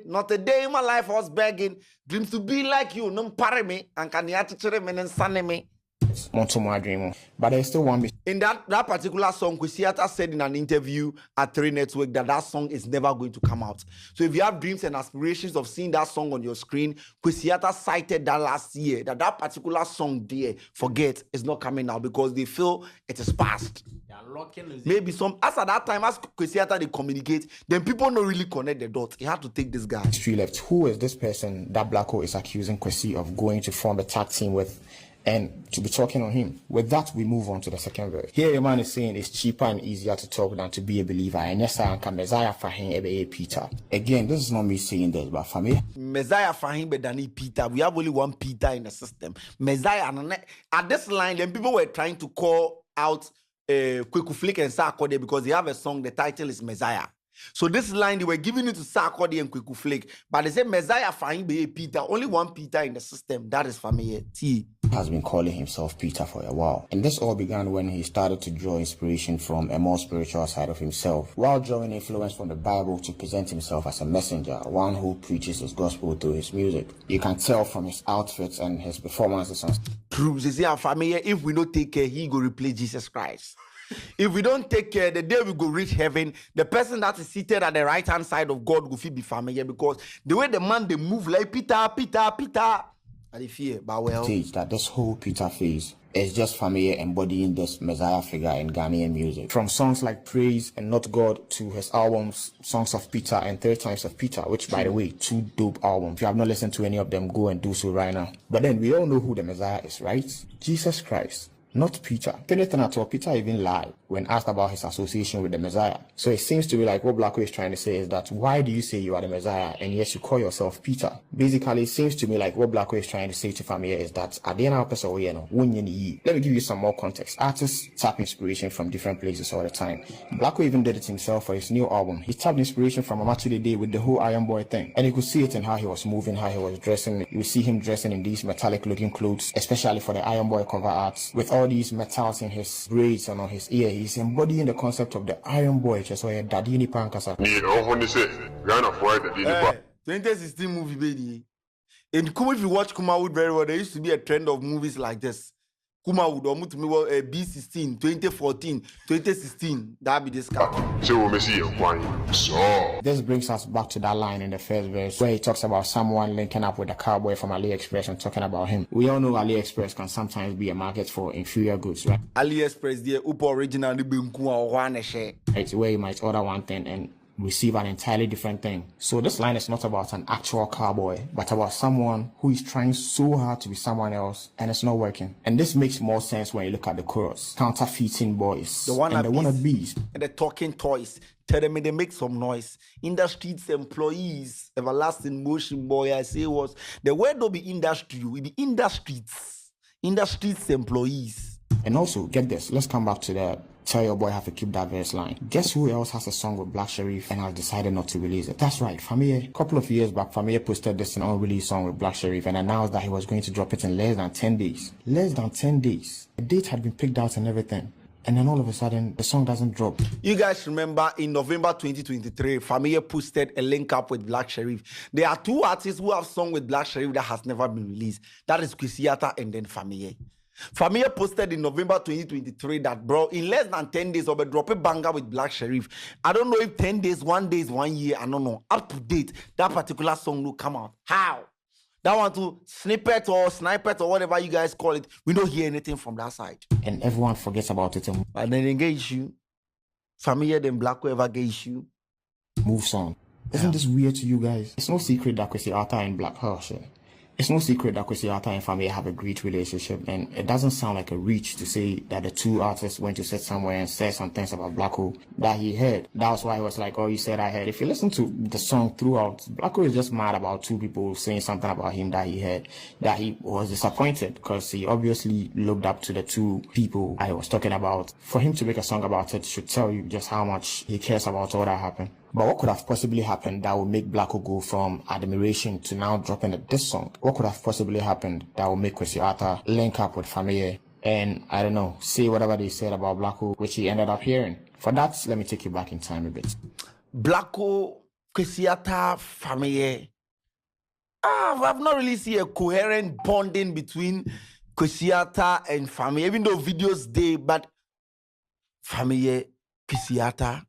Not a day in my life I was begging. Dreams to be like you. No pare me. And can you actually me? But I still want me. In that particular song, Kwesiata said in an interview at 3 Network that song is never going to come out. So if you have dreams and aspirations of seeing that song on your screen, Kwesiata cited that last year, that particular song there, forget, is not coming out because they feel it is past. Maybe some, as at that time, as Kwesiata they communicate, then people don't really connect the dots. He had to take this guy. Left. Who is this person that Blacko is accusing Kwesi of going to form a tag team with? And to be talking on him. With that, we move on to the second verse. Here, your man is saying it's cheaper and easier to talk than to be a believer. And yes, I am Messiah for him, Peter. Again, this is not me saying this, but for me, Messiah for him, but than Peter. We have only one Peter in the system. Messiah, at this line, then people were trying to call out Kweku Flick and Sarkodie because they have a song, the title is Messiah. So this line, they were giving it to Sarkodie and Kweku Flick, but they said Messiah for him, Peter. Only one Peter in the system. That is for me. T. Has been calling himself Peter for a while. And this all began when he started to draw inspiration from a more spiritual side of himself, while drawing influence from the Bible to present himself as a messenger, one who preaches his gospel through his music. You can tell from his outfits and his performances on true. If we don't take care, he go replace Jesus Christ. If we don't take care, the day we go reach heaven, the person that is seated at the right hand side of God will be familiar because the way the man they move like Peter. I fear, but well, stage that this whole Peter phase is just familiar embodying this Messiah figure in Ghanaian music. From songs like Praise and Not God to his albums Songs of Peter and Third Times of Peter, which by the way, 2 dope albums. If you have not listened to any of them, go and do so right now. But then we all know who the Messiah is, right? Jesus Christ. Not Peter. Anything at all, Peter even lied when asked about his association with the Messiah. So it seems to be like what Blacko is trying to say is that why do you say you are the Messiah and yes, you call yourself Peter? Basically, it seems to me like what Blacko is trying to say to Famia is that at the end of the day, let me give you some more context. Artists tap inspiration from different places all the time. Blacko even did it himself for his new album. He tapped inspiration from Amachide Day with the whole Iron Boy thing. And you could see it in how he was moving, how he was dressing. You see him dressing in these metallic looking clothes, especially for the Iron Boy cover art, with all these metals in his braids and on his ear. He's embodying the concept of the Iron Boy, just so Daddy ni Pankasa. 2016 movie, baby. In Kuma, if you watch Kuma Wood very well, there used to be a trend of movies like this. Kuma Wood, or B16, 2014, 2016, that be this cartoon. So this brings us back to that line in the first verse where he talks about someone linking up with a cowboy from AliExpress and talking about him. We all know AliExpress can sometimes be a market for inferior goods, right? AliExpress, the Upo original, it's where you might order one thing and receive an entirely different thing. So this line is not about an actual cowboy, but about someone who is trying so hard to be someone else and it's not working. And this makes more sense when you look at the chorus. Counterfeiting boys, the wannabes, and the talking toys. Tell them they make some noise. In the streets, employees, everlasting motion boy. I say was the word don't be industry, it be in the streets. In the streets, employees. And also, get this, let's come back to the tell your boy have to keep that verse line. Guess who else has a song with Black Sherif and has decided not to release it? That's right, Famia. A couple of years back, Famia posted this unreleased song with Black Sherif and announced that he was going to drop it in less than 10 days. Less than 10 days. The date had been picked out and everything. And then all of a sudden, the song doesn't drop. You guys remember in November 2023, Famia posted a link up with Black Sherif. There are 2 artists who have song with Black Sherif that has never been released. That is Kwesiata and then Famia. Famia posted in November 2023 that, bro, in less than 10 days, I'll be dropping banger with Black Sherif. I don't know if 10 days, 1 day, 1 year, I don't know. Up to date, that particular song will come out. How? That one to snippet or snippet or whatever you guys call it. We don't hear anything from that side. And everyone forgets about it. And then they get issue. Famia then Blacko ever get issue. Moves on. Isn't this weird to you guys? It's no secret that Kwesiata and Black Hush. It's no secret that Kwesiata and Famia have a great relationship, and it doesn't sound like a reach to say that the 2 artists went to sit somewhere and said some things about Blacko that he heard. That's why he was like, oh, you said I heard. If you listen to the song throughout, Blacko is just mad about 2 people saying something about him that he heard, that he was disappointed because he obviously looked up to the 2 people I was talking about. For him to make a song about it should tell you just how much he cares about all that happened. But what could have possibly happened that would make Blacko go from admiration to now dropping this song? What could have possibly happened that would make Kwesiata link up with Famia and, I don't know, say whatever they said about Blacko, which he ended up hearing? For that, let me take you back in time a bit. Blacko Kwesiata family. I've not really seen a coherent bonding between Kwesiata and family, even though videos day, but family Kwesiata.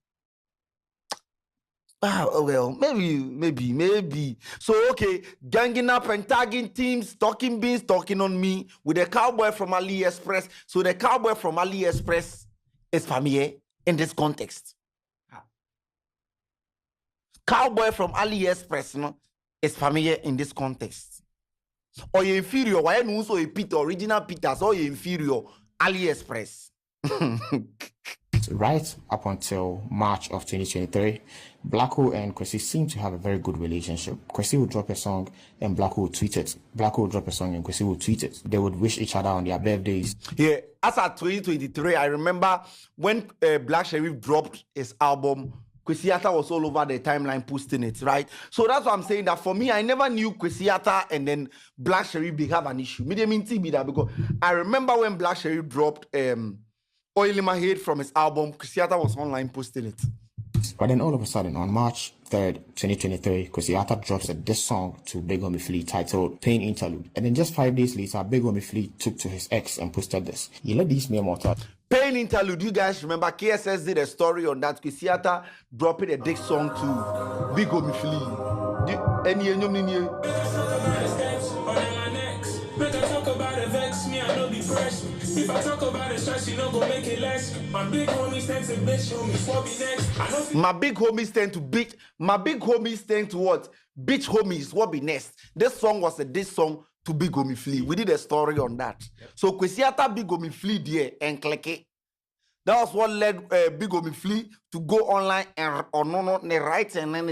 Well, maybe. So, okay, ganging up and tagging teams, talking beans, talking on me with a cowboy from AliExpress. So, the cowboy from AliExpress is family in this context. Cowboy from AliExpress, no, is family in this context. Or you inferior, why no so a Peter, original Peter, so you inferior AliExpress. Right up until March of 2023, Blacko and Kwesi seem to have a very good relationship. Kwesi would drop a song and Blacko would tweet it. Blacko would drop a song and Kwesi would tweet it. They would wish each other on their birthdays. Yeah, as at 2023, I remember when Black Sherif dropped his album, Kwesiata was all over the timeline posting it, right? So that's what I'm saying, that for me, I never knew Kwesiata and then Black Sherif big have an issue. Me didn't mean to be that, because I remember when Black Sherif dropped Oil in My Head from his album, Kwesiata was online posting it. But then all of a sudden, on March 3rd, 2023, Kwesiata drops this song to Big Homie Flea titled Pain Interlude. And then just 5 days later, Big Homie Flea took to his ex and posted this. You let these men out. Pain Interlude, you guys remember KSS did a story on that. Kwesiata dropping a dick song to Big Homie Flea. If I talk about the stress, you know, go make it less. My big homies tend to bitch homies. What be next? My big homies tend to bitch. My big homies tend to what? Bitch homies. What be next? This song was a diss song to Big Homie Flea. We did a story on that. Yep. So Kwesiata Big Homie Flea there and click it. That was what led Big Homie Flea to go online and on no write and then